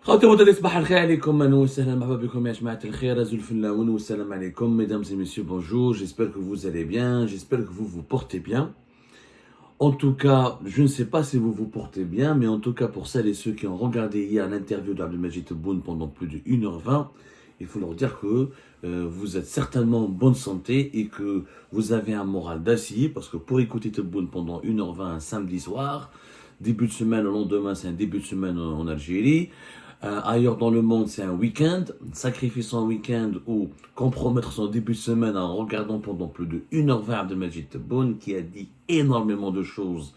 خوتي وطني صباح الخير عليكم اهلا وسهلا مرحبا بكم يا جماعة الخير رجل الفلاون والسلام عليكم mesdames et messieurs bonjour, j'espère que vous allez bien, j'espère que vous vous portez bien. En tout cas, je ne sais pas si vous vous portez bien, mais en tout cas pour celles et ceux qui ont regardé hier l'interview d'Abdelmajid Tebboune pendant plus de 1h20, il faut leur dire que vous êtes certainement en bonne santé et que vous avez un moral d'acier, parce que pour écouter Tebboune pendant 1h20 un samedi soir, début de semaine, le lendemain c'est un début de semaine en Algérie, ailleurs dans le monde c'est un week-end, sacrifier son week-end ou compromettre son début de semaine en regardant pendant plus de 1h20 Abdelmajid Tebboune qui a dit énormément de choses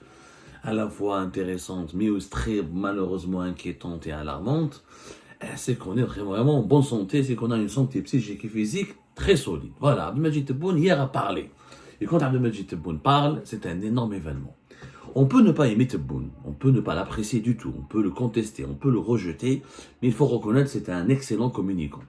à la fois intéressantes mais aussi très malheureusement inquiétantes et alarmantes, c'est qu'on est vraiment en bonne santé, c'est qu'on a une santé psychique et physique très solide. Voilà, Abdelmajid Tebboune hier a parlé. Et quand Abdelmajid Tebboune parle, c'est un énorme événement. On peut ne pas aimer Tebboune, on peut ne pas l'apprécier du tout, on peut le contester, on peut le rejeter, mais il faut reconnaître que c'est un excellent communicant.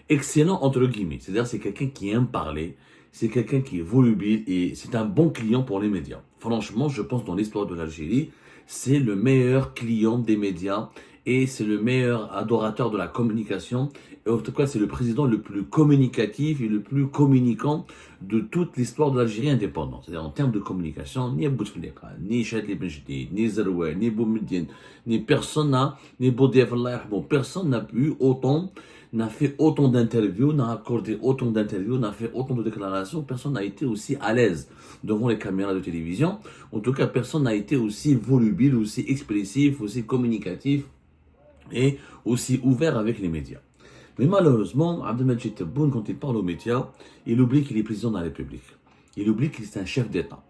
Excellent entre guillemets, c'est-à-dire c'est quelqu'un qui aime parler, c'est quelqu'un qui est volubile et c'est un bon client pour les médias. Franchement, je pense dans l'histoire de l'Algérie, c'est le meilleur client des médias et c'est le meilleur adorateur de la communication. Et en tout cas, c'est le président le plus communicatif et le plus communicant de toute l'histoire de l'Algérie indépendante. C'est-à-dire en termes de communication, ni Bouteflika, ni Chadli Benjdi, ni Zeroué, ni Boumediene, ni personne n'a, ni Boudiev Allah, personne n'a pu autant, n'a fait autant d'interviews, n'a accordé autant d'interviews, n'a fait autant de déclarations, personne n'a été aussi à l'aise devant les caméras de télévision. En tout cas, personne n'a été aussi volubile, aussi expressif, aussi communicatif et aussi ouvert avec les médias. Mais malheureusement, Abdelmajid Tebboune, quand il parle aux médias, il oublie qu'il est président de la République. Il oublie qu'il est un chef d'État.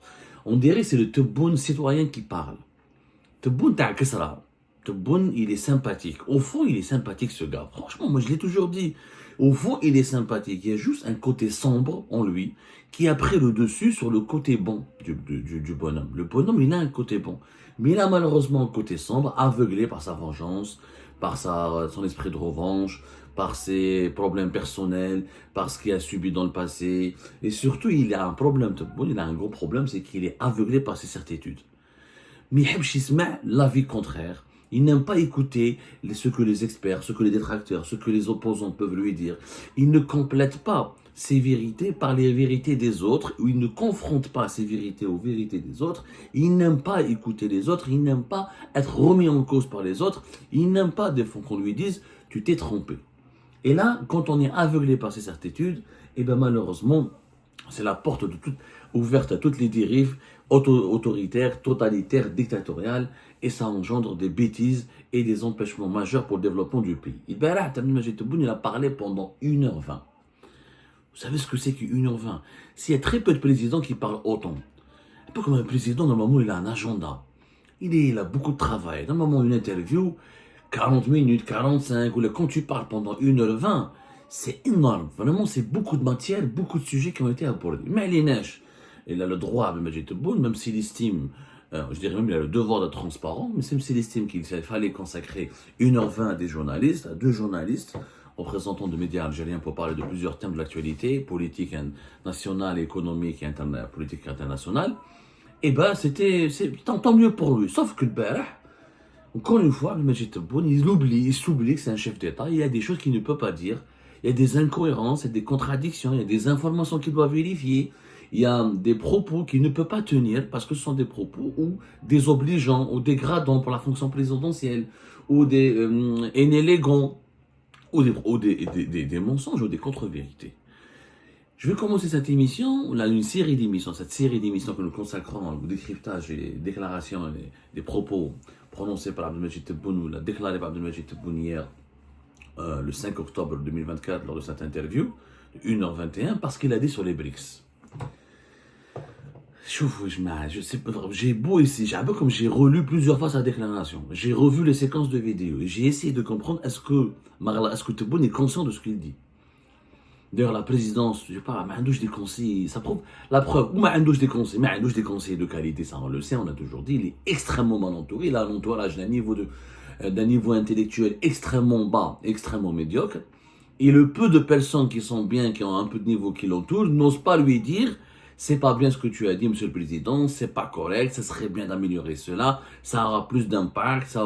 On dirait que c'est le Tebboune citoyen qui parle. Tebboune ta Kisra. Tebboune, il est sympathique. Au fond, il est sympathique ce gars. Franchement, moi je l'ai toujours dit. Au fond, il est sympathique. Il y a juste un côté sombre en lui qui a pris le dessus sur le côté bon du bonhomme. Le bonhomme, il a un côté bon. Mais il a malheureusement un côté sombre, aveuglé par sa vengeance, par son esprit de revanche, par ses problèmes personnels, par ce qu'il a subi dans le passé. Et surtout, il a un problème, il a un gros problème, c'est qu'il est aveuglé par ses certitudes. Mais il aime l'avis contraire. Il n'aime pas écouter ce que les experts, ce que les détracteurs, ce que les opposants peuvent lui dire. Il ne complète pas ses vérités par les vérités des autres, ou il ne confronte pas ses vérités aux vérités des autres. Il n'aime pas écouter les autres, il n'aime pas être remis en cause par les autres, il n'aime pas des fois qu'on lui dise « tu t'es trompé ». Et là, quand on est aveuglé par ces certitudes, eh bien malheureusement, c'est la porte ouverte à toutes les dérives autoritaires, totalitaires, dictatoriales, et ça engendre des bêtises et des empêchements majeurs pour le développement du pays. Il a parlé pendant 1h20. Vous savez ce que c'est qu'1h20? S'il y a très peu de présidents qui parlent autant. Un peu comme un président, normalement, il a un agenda. Il a beaucoup de travail. Normalement, une interview, 40 minutes, 45, ou quand tu parles pendant 1h20, c'est énorme. Vraiment, c'est beaucoup de matière, beaucoup de sujets qui ont été abordés. Mais il a le droit, Abdelmajid Tebboune, même s'il estime, je dirais même qu'il a le devoir d'être transparent, mais même s'il estime qu'il fallait consacrer 1h20 à des journalistes, à 2 journalistes, représentants de médias algériens pour parler de plusieurs thèmes de l'actualité, politique nationale, économique et politique internationale, et ben c'est tant mieux pour lui. Sauf que le Barah, encore une fois, Abdelmajid Tebboune, il s'oublie que c'est un chef d'État, il y a des choses qu'il ne peut pas dire, il y a des incohérences, il y a des contradictions, il y a des informations qu'il doit vérifier, il y a des propos qu'il ne peut pas tenir parce que ce sont des propos ou désobligeants ou dégradants pour la fonction présidentielle ou des inélégants ou des mensonges ou des contre-vérités. Je vais commencer cette émission, là, une série d'émissions, cette série d'émissions que nous consacrons au décryptage et déclarations et des propos prononcés par Abdelmajid Tebboune ou la déclarée par Abdelmajid Tebboune hier, le 5 octobre 2024, lors de cette interview, de 1h21, parce qu'il a dit sur les BRICS. J'ai beau ici, j'ai relu plusieurs fois sa déclaration, j'ai revu les séquences de vidéos et j'ai essayé de comprendre est-ce que Tebboune est conscient de ce qu'il dit. D'ailleurs, la présidence, je sais pas, Mahandouche des conseillers, ça prouve la preuve. Ou Mahandouche des conseillers de qualité, ça on le sait, on a toujours dit, il est extrêmement mal entouré, il a un entourage d'un niveau intellectuel extrêmement bas, extrêmement médiocre. Et le peu de personnes qui sont bien, qui ont un peu de niveau qui l'entourent, n'osent pas lui dire c'est pas bien ce que tu as dit, Monsieur le Président, c'est pas correct, ça serait bien d'améliorer cela, ça aura plus d'impact, ça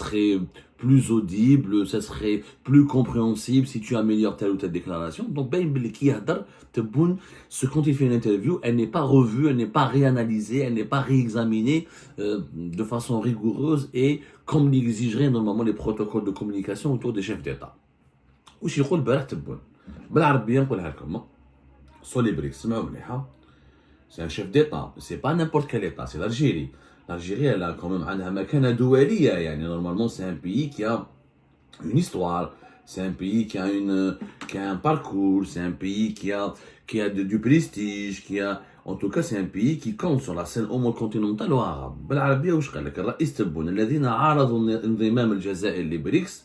serait plus audible, ça serait plus compréhensible si tu améliores telle ou telle déclaration. Donc, ben, ce quand il fait une interview, elle n'est pas revue, elle n'est pas réanalysée, elle n'est pas réexaminée de façon rigoureuse et comme l'exigeraient normalement les protocoles de communication autour des chefs d'État. وش يقول البارح تبون بالعربيه نقولها لكم sur les BRICS اسمعوا مليحه. C'est un chef d'État, c'est pas n'importe quel État, c'est l'Algérie. L'Algérie, elle a quand même عندها مكانة دولية, يعني normalement c'est un pays qui a une histoire, c'est un pays qui a un parcours, c'est un pays qui a du prestige, en tout cas c'est un pays qui compte sur la scène homo-continentale وعرب. بالعربية وش قال لك الرئيس تبون الذين عارضوا انضمام الجزائر لبريكس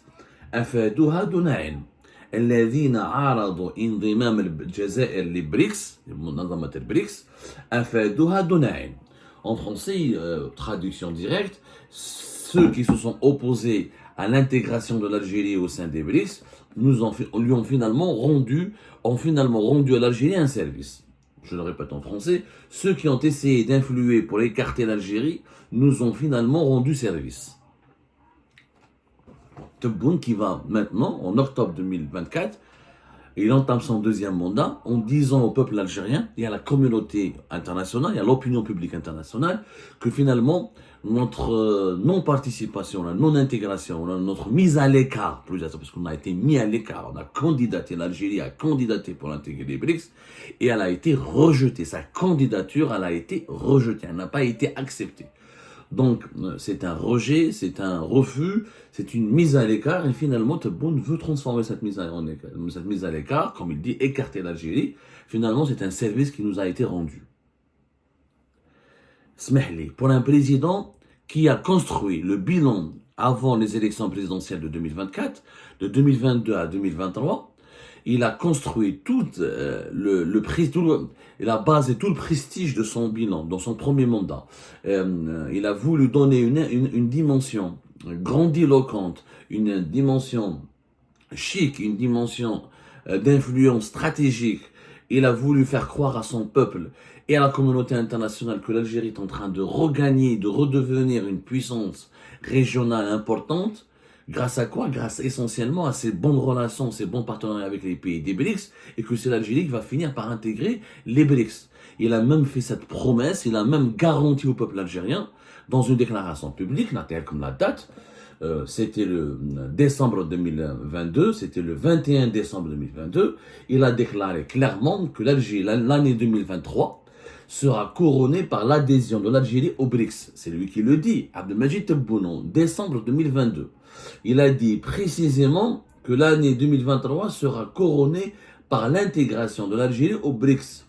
أفادوها دون علم. الذين عارضوا انضمام الجزائر لبريكس منظمة البريكس أفادوها دون علم. En français, traduction directe, ceux qui se sont opposés à l'intégration de l'Algérie au sein des BRICS lui ont finalement rendu à l'Algérie un service. Je le répète en français, ceux qui ont essayé d'influer pour écarter l'Algérie nous ont finalement rendu service. Tebboune qui va maintenant, en octobre 2024, il entame son deuxième mandat en disant au peuple algérien et à la communauté internationale et à l'opinion publique internationale que finalement notre non-participation, la non-intégration, notre mise à l'écart, plus exactement, parce qu'on a été mis à l'écart, on a candidaté, l'Algérie a candidaté pour intégrer les BRICS et elle a été rejetée. Sa candidature, elle a été rejetée, elle n'a pas été acceptée. Donc, c'est un rejet, c'est un refus, c'est une mise à l'écart, et finalement, Tebboune veut transformer cette mise à l'écart, comme il dit, écarter l'Algérie. Finalement, c'est un service qui nous a été rendu. Smehli, pour un président qui a construit le bilan avant les élections présidentielles de 2024, de 2022 à 2023, il a construit la base et tout le prestige de son bilan dans son premier mandat. Il a voulu donner une dimension grandiloquente, une dimension chic, une dimension d'influence stratégique. Il a voulu faire croire à son peuple et à la communauté internationale que l'Algérie est en train de regagner, de redevenir une puissance régionale importante. Grâce à quoi? Grâce essentiellement à ses bonnes relations, ses bons partenariats avec les pays des BRICS, et que c'est l'Algérie qui va finir par intégrer les BRICS. Il a même fait cette promesse, il a même garanti au peuple algérien, dans une déclaration publique, comme la date, c'était le décembre 2022, c'était le 21 décembre 2022, il a déclaré clairement que l'Algérie, l'année 2023, sera couronnée par l'adhésion de l'Algérie aux BRICS. C'est lui qui le dit, Abdelmajid Tebboune, en décembre 2022. Il a dit précisément que l'année 2023 sera couronnée par l'intégration de l'Algérie aux BRICS.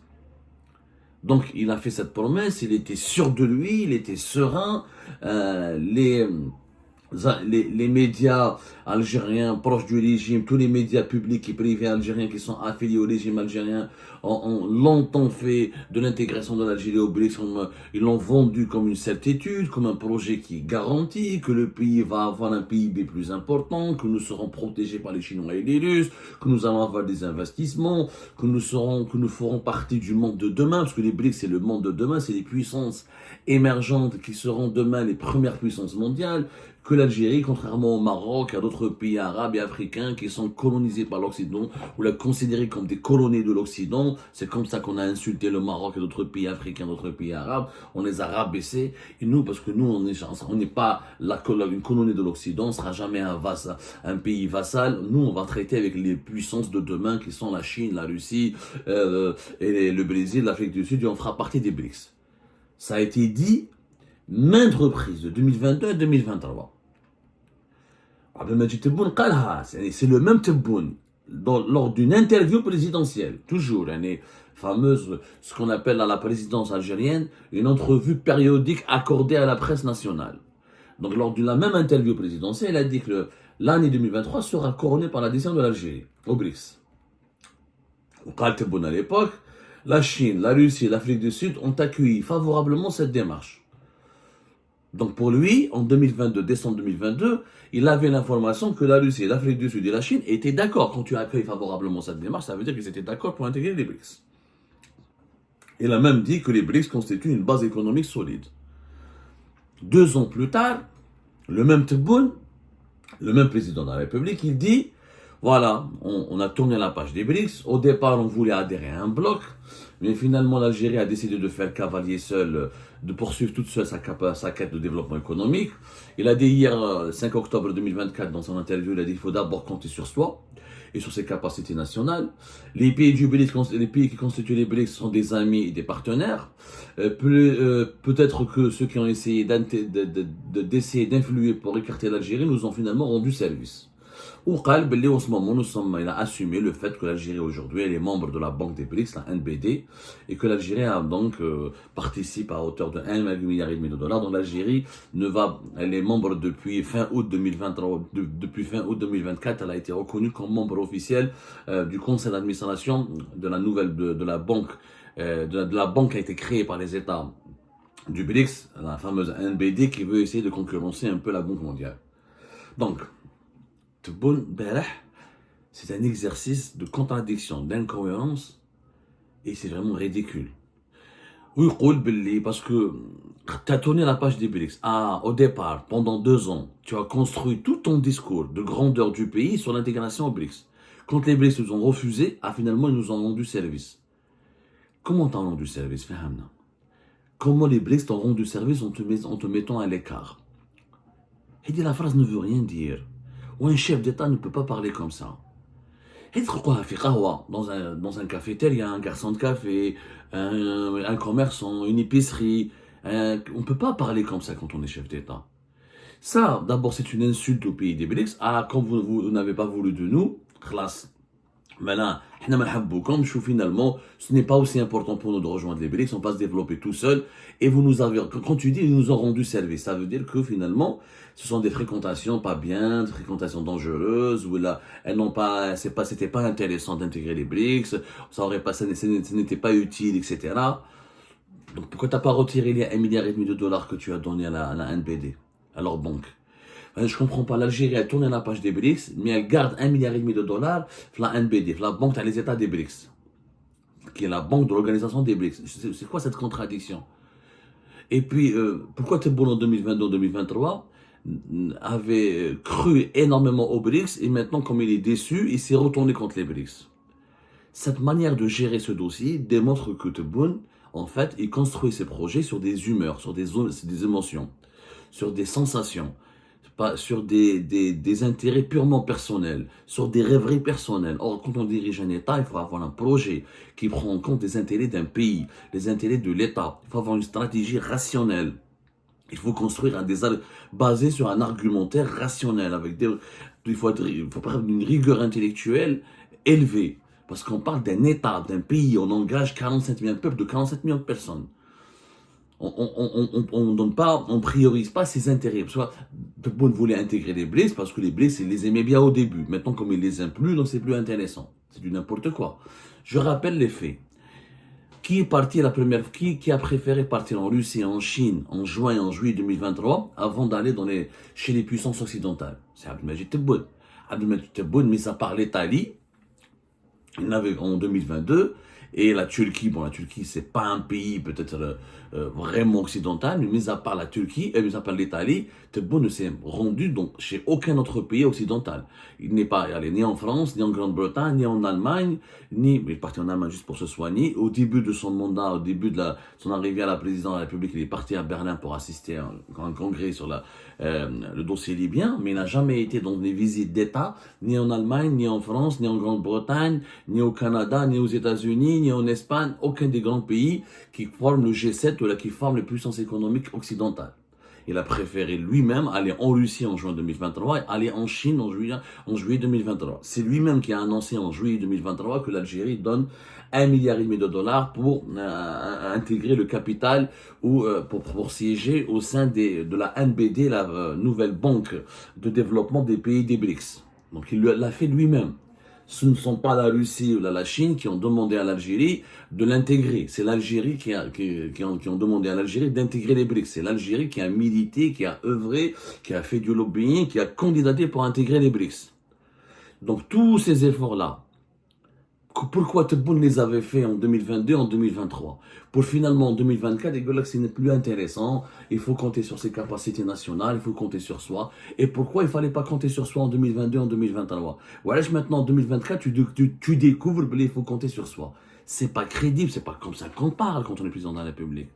Donc il a fait cette promesse, il était sûr de lui, il était serein. Les médias algériens proches du régime, tous les médias publics et privés algériens qui sont affiliés au régime algérien ont longtemps fait de l'intégration de l'Algérie au BRICS, ils l'ont vendu comme une certitude, comme un projet qui garantit que le pays va avoir un PIB plus important, que nous serons protégés par les Chinois et les Russes, que nous allons avoir des investissements, que nous ferons partie du monde de demain, parce que les BRICS c'est le monde de demain, c'est les puissances émergentes qui seront demain les premières puissances mondiales, que l'Algérie, contrairement au Maroc et à d'autres pays arabes et africains qui sont colonisés par l'Occident, ou la considérés comme des colonies de l'Occident, c'est comme ça qu'on a insulté le Maroc et d'autres pays africains, d'autres pays arabes, on les a rabaissés, et nous, parce que nous, on n'est pas une colonie de l'Occident, on ne sera jamais un pays vassal, nous, on va traiter avec les puissances de demain qui sont la Chine, la Russie, et le Brésil, l'Afrique du Sud, et on fera partie des BRICS. Ça a été dit maintes reprises, de 2022 à 2023. Abdelmajid Tebboune c'est le même Tebboune lors d'une interview présidentielle, toujours, fameuse, ce qu'on appelle à la présidence algérienne, une entrevue périodique accordée à la presse nationale. Donc lors de la même interview présidentielle, il a dit que l'année 2023 sera couronnée par l'adhésion de l'Algérie au BRICS. Tebboune à l'époque, la Chine, la Russie et l'Afrique du Sud ont accueilli favorablement cette démarche. Donc pour lui, en 2022, décembre 2022, il avait l'information que la Russie, l'Afrique du Sud et la Chine étaient d'accord. Quand tu accueilles favorablement cette démarche, ça veut dire qu'ils étaient d'accord pour intégrer les BRICS. Il a même dit que les BRICS constituent une base économique solide. 2 ans plus tard, le même Tebboune, le même président de la République, il dit, voilà, on a tourné la page des BRICS. Au départ, on voulait adhérer à un bloc, mais finalement, l'Algérie a décidé de faire cavalier seul, de poursuivre toute seule sa quête de développement économique. Il a dit hier, 5 octobre 2024, dans son interview, il a dit qu'il faut d'abord compter sur soi et sur ses capacités nationales. Les pays du BRICS, les pays qui constituent les BRICS sont des amis et des partenaires. Peut-être que ceux qui ont essayé d'essayer d'influer pour écarter l'Algérie nous ont finalement rendu service. Ou en ce moment, il a assumé le fait que l'Algérie aujourd'hui elle est membre de la Banque des BRICS, la NBD, et que l'Algérie a donc participe à hauteur de 1,5 milliard de dollars. Donc l'Algérie elle est membre depuis fin août 2023, depuis fin août 2024, elle a été reconnue comme membre officiel du conseil d'administration de la nouvelle de la banque, de la banque qui a été créée par les États du BRICS, la fameuse NBD qui veut essayer de concurrencer un peu la Banque mondiale. Donc c'est un exercice de contradiction, d'incohérence, et c'est vraiment ridicule. Oui, parce que tu as tourné la page des BRICS. Au départ, pendant 2 ans, tu as construit tout ton discours de grandeur du pays sur l'intégration aux BRICS. Quand les BRICS nous ont refusé, finalement, ils nous ont rendu service. Comment t'as rendu service, Fahamna? Comment les BRICS t'ont rendu service en te mettant à l'écart? Et la phrase ne veut rien dire. Ou un chef d'État ne peut pas parler comme ça. Dans un cafétéria, il y a un garçon de café, un commerçant, une épicerie. On ne peut pas parler comme ça quand on est chef d'État. Ça, d'abord, c'est une insulte au pays des BRICS. Comme vous n'avez pas voulu de nous, classe. Maintenant, finalement, ce n'est pas aussi important pour nous de rejoindre les BRICS, on va se développer tout seul. Et vous nous avez, quand tu dis ils nous ont rendu service, ça veut dire que finalement, ce sont des fréquentations pas bien, des fréquentations dangereuses, où là, c'était pas intéressant d'intégrer les BRICS, ce n'était pas utile, etc. Donc pourquoi t'as pas retiré les 1,5 milliard de dollars que tu as donné à la NBD, à leur banque? Je comprends pas, l'Algérie a tourné la page des BRICS, mais elle garde 1,5 milliard de dollars la NBD, la banque des États des BRICS, qui est la banque de l'organisation des BRICS. C'est quoi cette contradiction? Et puis, pourquoi Tebboune en 2022-2023 avait cru énormément aux BRICS et maintenant, comme il est déçu, il s'est retourné contre les BRICS? Cette manière de gérer ce dossier démontre que Tebboune, en fait, il construit ses projets sur des humeurs, sur des émotions, sur des sensations, sur des intérêts purement personnels, sur des rêveries personnelles. Or, quand on dirige un État, il faut avoir un projet qui prend en compte les intérêts d'un pays, les intérêts de l'État. Il faut avoir une stratégie rationnelle. Il faut construire basé sur un argumentaire rationnel. Il faut prendre une rigueur intellectuelle élevée. Parce qu'on parle d'un État, d'un pays, on engage 47 millions de peuples, de 47 millions de personnes. On priorise pas ses intérêts. Parce que Tebboune voulait intégrer les BRICS parce que les BRICS, il les aimait bien au début. Maintenant, comme il les aime plus, donc c'est plus intéressant. C'est du n'importe quoi. Je rappelle les faits. Qui est parti qui a préféré partir en Russie et en Chine en juin et en juillet 2023 avant d'aller chez les puissances occidentales? C'est Abdelmajid Tebboune. Abdelmajid Tebboune, mis à part l'Italie, il n'avait en 2022, et la Turquie, la Turquie, c'est pas un pays peut-être vraiment occidental, mais mis à part la Turquie et mis à part l'Italie, Tebboune ne s'est rendu donc chez aucun autre pays occidental. Il n'est pas allé ni en France, ni en Grande-Bretagne, ni en Allemagne, il est parti en Allemagne juste pour se soigner. Au début de son mandat, au début de son arrivée à la présidence de la République, il est parti à Berlin pour assister à un congrès sur le dossier libyen, mais il n'a jamais été dans des visites d'État, ni en Allemagne, ni en France, ni en Grande-Bretagne, ni au Canada, ni aux États-Unis, ni en Espagne, aucun des grands pays qui forment le G7 ou qui forment les puissances économiques occidentales. Il a préféré lui-même aller en Russie en juin 2023 et aller en Chine en juillet 2023. C'est lui-même qui a annoncé en juillet 2023 que l'Algérie donne 1,5 milliard de dollars pour intégrer le capital ou pour siéger au sein de la NBD, la nouvelle banque de développement des pays des BRICS. Donc il l'a fait lui-même. Ce ne sont pas la Russie ou la Chine qui ont demandé à l'Algérie de l'intégrer. C'est l'Algérie qui ont demandé à l'Algérie d'intégrer les BRICS. C'est l'Algérie qui a milité, qui a œuvré, qui a fait du lobbying, qui a candidaté pour intégrer les BRICS. Donc tous ces efforts-là, Pourquoi Tebboune les avait fait en 2022, en 2023? Pour finalement en 2024, et que ce n'est plus intéressant, il faut compter sur ses capacités nationales, il faut compter sur soi. Et pourquoi il ne fallait pas compter sur soi en 2022, en 2023? Voilà, maintenant en 2024, tu découvres qu'il faut compter sur soi. C'est pas crédible, c'est pas comme ça qu'on parle quand on est président de la République.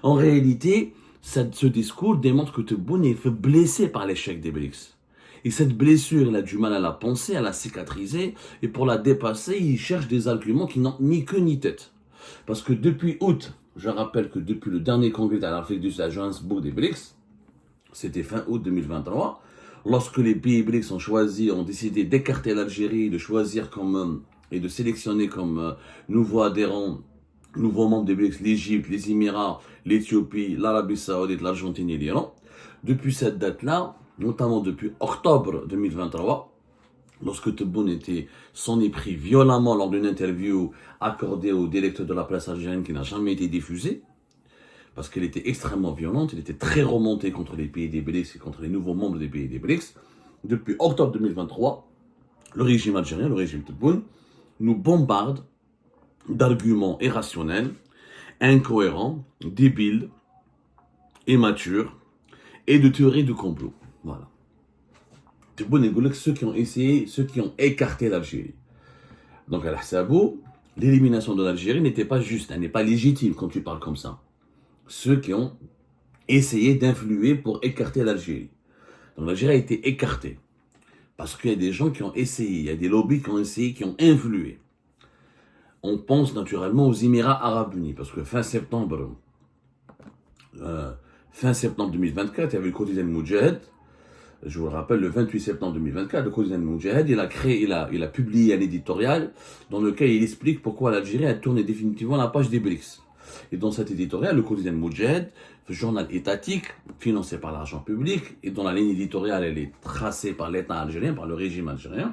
En réalité, ce discours démontre que Tebboune est blessé par l'échec des BRICS. Et cette blessure, il a du mal à la penser, à la cicatriser, et pour la dépasser, il cherche des arguments qui n'ont ni queue ni tête. Parce que depuis août, je rappelle que depuis le dernier congrès de l'Afrique du Sud à Johannesburg des BRICS, c'était fin août 2023, lorsque les pays BRICS ont décidé d'écarter l'Algérie, de choisir et de sélectionner comme nouveaux adhérents, nouveaux membres des BRICS, l'Égypte, les Émirats, l'Éthiopie, l'Arabie Saoudite, l'Argentine et l'Iran. Depuis cette date-là, notamment depuis octobre 2023, lorsque Tebboune s'en est pris violemment lors d'une interview accordée au directeur de la presse algérienne qui n'a jamais été diffusée, parce qu'elle était extrêmement violente, elle était très remontée contre les pays des BRICS et contre les nouveaux membres des pays des BRICS. Depuis octobre 2023, le régime algérien, le régime Tebboune, nous bombarde d'arguments irrationnels, incohérents, débiles, immatures et de théories du complot. Voilà. Tebboune et ceux qui ont essayé, ceux qui ont écarté l'Algérie. Donc, à l'Ahsabou, l'élimination de l'Algérie n'était pas juste, elle n'est pas légitime quand tu parles comme ça. Ceux qui ont essayé d'influer pour écarter l'Algérie. Donc, l'Algérie a été écartée. Parce qu'il y a des gens qui ont essayé, il y a des lobbies qui ont essayé, qui ont influé. On pense naturellement aux Émirats Arabes Unis, parce que fin septembre 2024, il y avait le quotidien Moudjahid. Je vous le rappelle, le 28 septembre 2024, le quotidien Moudjahid, il a publié un éditorial dans lequel il explique pourquoi l'Algérie a tourné définitivement la page des BRICS. Et dans cet éditorial, le quotidien Moudjahid, ce journal étatique, financé par l'argent public, et dont la ligne éditoriale elle est tracée par l'État algérien, par le régime algérien,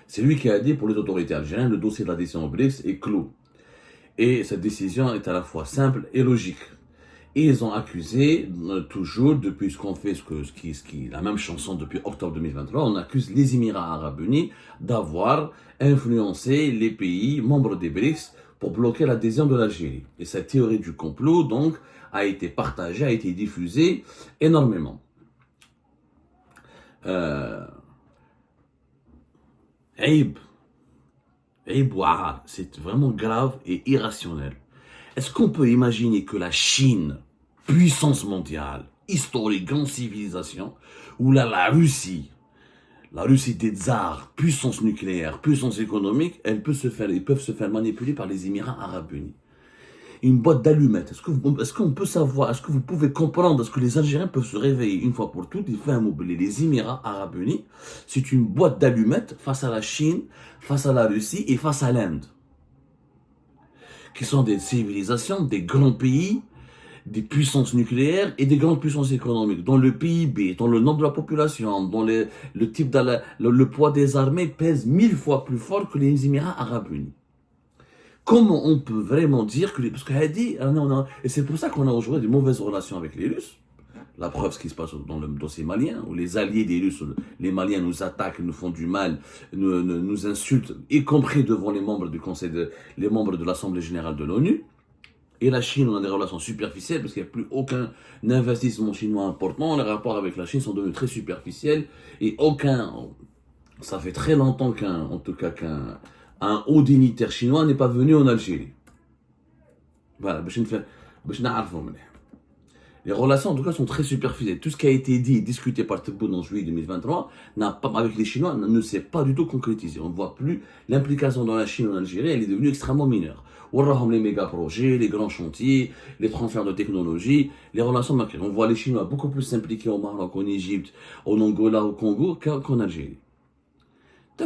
c'est lui qui a dit pour les autorités algériennes, le dossier de l'adhésion aux BRICS est clos. Et cette décision est à la fois simple et logique. Et ils ont accusé, toujours, depuis ce qu'on fait, la même chanson depuis octobre 2023, on accuse les Émirats Arabes Unis d'avoir influencé les pays membres des BRICS pour bloquer l'adhésion de l'Algérie. Et cette théorie du complot, donc, a été partagée, a été diffusée énormément. Aïb Ouahar, c'est vraiment grave et irrationnel. Est-ce qu'on peut imaginer que la Chine, puissance mondiale, historique, grande civilisation, ou là la Russie des tsars, puissance nucléaire, puissance économique, ils peuvent se faire manipuler par les Émirats Arabes Unis? Une boîte d'allumettes. Est-ce qu'on peut savoir, est-ce que vous pouvez comprendre, est-ce que les Algériens peuvent se réveiller une fois pour toutes et faire immobiliser les Émirats Arabes Unis? C'est une boîte d'allumettes face à la Chine, face à la Russie et face à l'Inde, qui sont des civilisations, des grands pays, des puissances nucléaires et des grandes puissances économiques, dont le PIB, dont le nombre de la population, dont le poids des armées pèse 1000 fois plus fort que les Émirats Arabes Unis. Comment on peut vraiment dire que... Parce qu'elle dit... Et c'est pour ça qu'on a aujourd'hui de mauvaises relations avec les Russes. La preuve, ce qui se passe dans le dossier malien, où les alliés des Russes, les Maliens nous attaquent, nous font du mal, nous insultent, y compris devant les membres les membres de l'Assemblée Générale de l'ONU. Et la Chine, on a des relations superficielles, parce qu'il n'y a plus aucun investissement chinois important. Les rapports avec la Chine sont devenus très superficiels, et ça fait très longtemps qu'un haut dignitaire chinois n'est pas venu en Algérie. Voilà, les relations en tout cas sont très superficielles. Tout ce qui a été dit et discuté par Tebboune en juillet 2023 avec les Chinois ne s'est pas du tout concrétisé. On ne voit plus l'implication dans la Chine en Algérie, elle est devenue extrêmement mineure. Les méga projets, les grands chantiers, les transferts de technologie, les relations marquées. On voit les Chinois beaucoup plus s'impliquer au Maroc, en Égypte, en Angola, au Congo qu'en Algérie.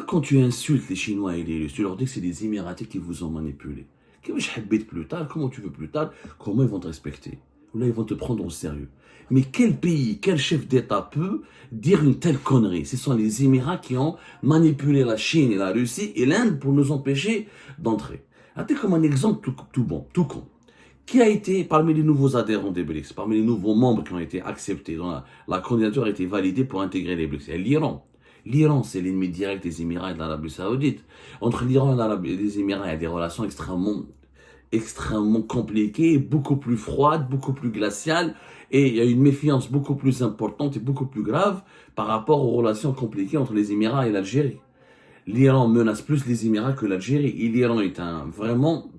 Quand tu insultes les Chinois et les Russes, tu leur dis que c'est des Émiratis qui vous ont manipulé. Plus tard, comment tu veux plus tard, comment ils vont te respecter? Ou là, ils vont te prendre au sérieux. Mais quel pays, quel chef d'État peut dire une telle connerie? Ce sont les Émirats qui ont manipulé la Chine et la Russie et l'Inde pour nous empêcher d'entrer. Attends, comme un exemple tout con. Qui a été parmi les nouveaux adhérents des BRICS, parmi les nouveaux membres qui ont été acceptés, dont la candidature a été validée pour intégrer les BRICS? Il y a l'Iran. L'Iran, c'est l'ennemi direct des Émirats et de l'Arabie Saoudite. Entre l'Iran et les Émirats, il y a des relations extrêmement compliquées, beaucoup plus froides, beaucoup plus glaciales, et il y a une méfiance beaucoup plus importante et beaucoup plus grave par rapport aux relations compliquées entre les Émirats et l'Algérie. L'Iran menace plus les Émirats que l'Algérie, et l'Iran est vraiment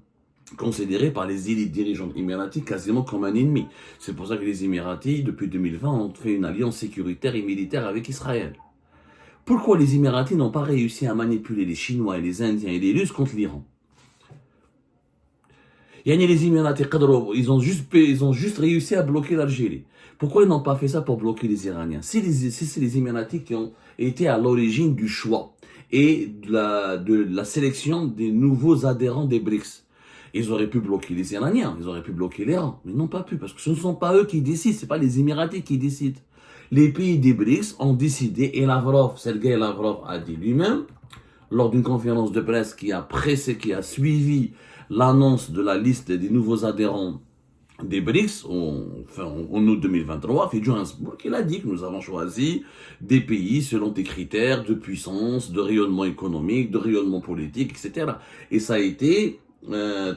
considéré par les élites dirigeantes émiraties quasiment comme un ennemi. C'est pour ça que les Émiratis, depuis 2020, ont fait une alliance sécuritaire et militaire avec Israël. Pourquoi les Émiratis n'ont pas réussi à manipuler les Chinois et les Indiens et les Russes contre l'Iran? Les Émiratis, ils ont juste réussi à bloquer l'Algérie. Pourquoi ils n'ont pas fait ça pour bloquer les Iraniens? C'est les Émiratis qui ont été à l'origine du choix et de la sélection des nouveaux adhérents des BRICS. Ils auraient pu bloquer les Iraniens, ils auraient pu bloquer l'Iran, mais ils n'ont pas pu, parce que ce ne sont pas eux qui décident, ce n'est pas les Émiratis qui décident. Les pays des BRICS ont décidé, et Sergei Lavrov a dit lui-même, lors d'une conférence de presse qui a suivi l'annonce de la liste des nouveaux adhérents des BRICS en août 2023, à Johannesburg, il a dit que nous avons choisi des pays selon des critères de puissance, de rayonnement économique, de rayonnement politique, etc. Et ça a été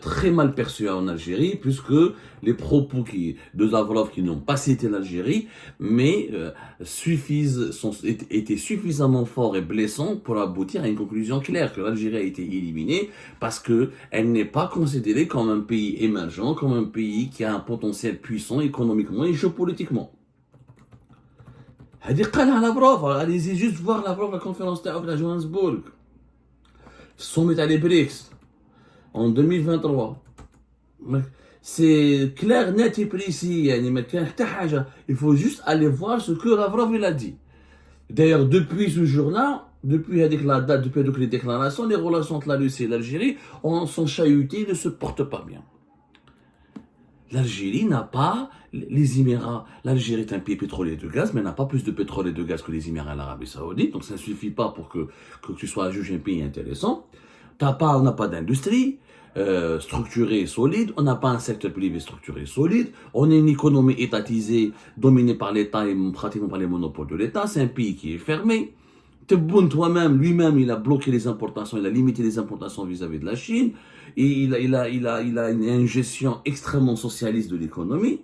très mal perçu en Algérie, puisque les propos de Lavrov qui n'ont pas cité l'Algérie, mais étaient suffisamment forts et blessants pour aboutir à une conclusion claire, que l'Algérie a été éliminée parce qu'elle n'est pas considérée comme un pays émergent, comme un pays qui a un potentiel puissant économiquement et géopolitiquement. Allez-y juste voir Lavrov, la conférence à Johannesburg. Sommet à les BRICS. En 2023. C'est clair, net et précis. Il faut juste aller voir ce que Lavrov a dit. D'ailleurs, depuis ce jour-là, depuis la date, depuis les déclarations, les relations entre la Russie et l'Algérie sont chahutées, ne se portent pas bien. L'Algérie n'a pas les Émirats. L'Algérie est un pays pétrolier de gaz, mais n'a pas plus de pétrole et de gaz que les Émirats et l'Arabie Saoudite. Donc ça ne suffit pas pour que tu sois jugé un pays intéressant. On n'a pas d'industrie structurée, solide. On n'a pas un secteur privé structuré, solide. On a une économie étatisée, dominée par l'État et pratiquement par les monopoles de l'État. C'est un pays qui est fermé. Tebboune lui-même, il a bloqué les importations, il a limité les importations vis-à-vis de la Chine. Et il a une gestion extrêmement socialiste de l'économie.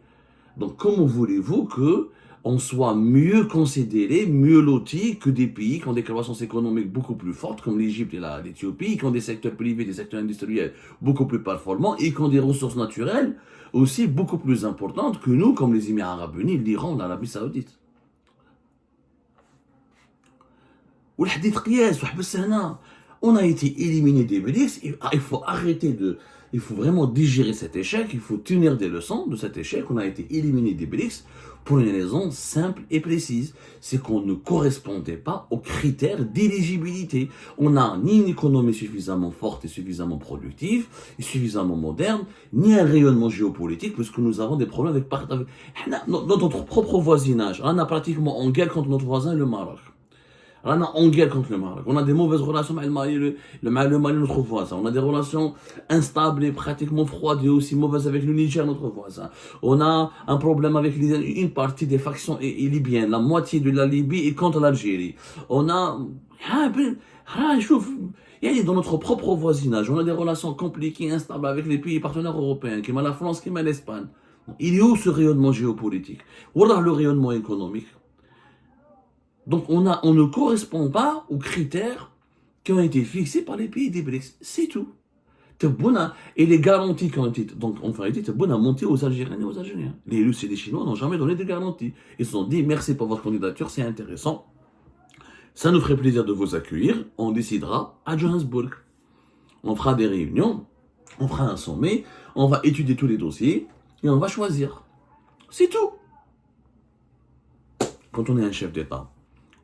Donc, comment voulez-vous qu'on soit mieux considéré, mieux loti que des pays qui ont des croissances économiques beaucoup plus fortes, comme l'Égypte et l'Éthiopie, qui ont des secteurs privés, des secteurs industriels beaucoup plus performants et qui ont des ressources naturelles aussi beaucoup plus importantes que nous, comme les Émirats arabes unis, l'Iran, l'Arabie saoudite. On a été éliminé des BRICS, il faut vraiment digérer cet échec, il faut tenir des leçons de cet échec. On a été éliminé des BRICS pour une raison simple et précise, c'est qu'on ne correspondait pas aux critères d'éligibilité. On n'a ni une économie suffisamment forte et suffisamment productive, et suffisamment moderne, ni un rayonnement géopolitique, puisque nous avons des problèmes avec notre propre voisinage. On a pratiquement en guerre contre notre voisin, le Maroc. On est en guerre contre le Maroc. On a des mauvaises relations avec le Mali, notre voisin. On a des relations instables et pratiquement froides et aussi mauvaises avec le Niger, notre voisin. On a un problème avec une partie des factions libyennes. La moitié de la Libye est contre l'Algérie. On a... dans notre propre voisinage, on a des relations compliquées, instables avec les pays partenaires européens, comme la France, comme l'Espagne. Il est où ce rayonnement géopolitique? Où est le rayonnement économique? Donc on ne correspond pas aux critères qui ont été fixés par les pays des BRICS. C'est tout. Et les garanties qui ont été... Donc en vérité, Tebboune a monté aux Algériens et aux Algériens. Les Russes et les Chinois n'ont jamais donné de garanties. Ils se sont dit merci pour votre candidature, c'est intéressant. Ça nous ferait plaisir de vous accueillir. On décidera à Johannesburg. On fera des réunions, on fera un sommet, on va étudier tous les dossiers et on va choisir. C'est tout. Quand on est un chef d'État,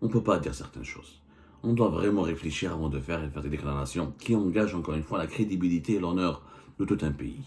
on ne peut pas dire certaines choses. On doit vraiment réfléchir avant de faire des déclarations qui engagent encore une fois la crédibilité et l'honneur de tout un pays.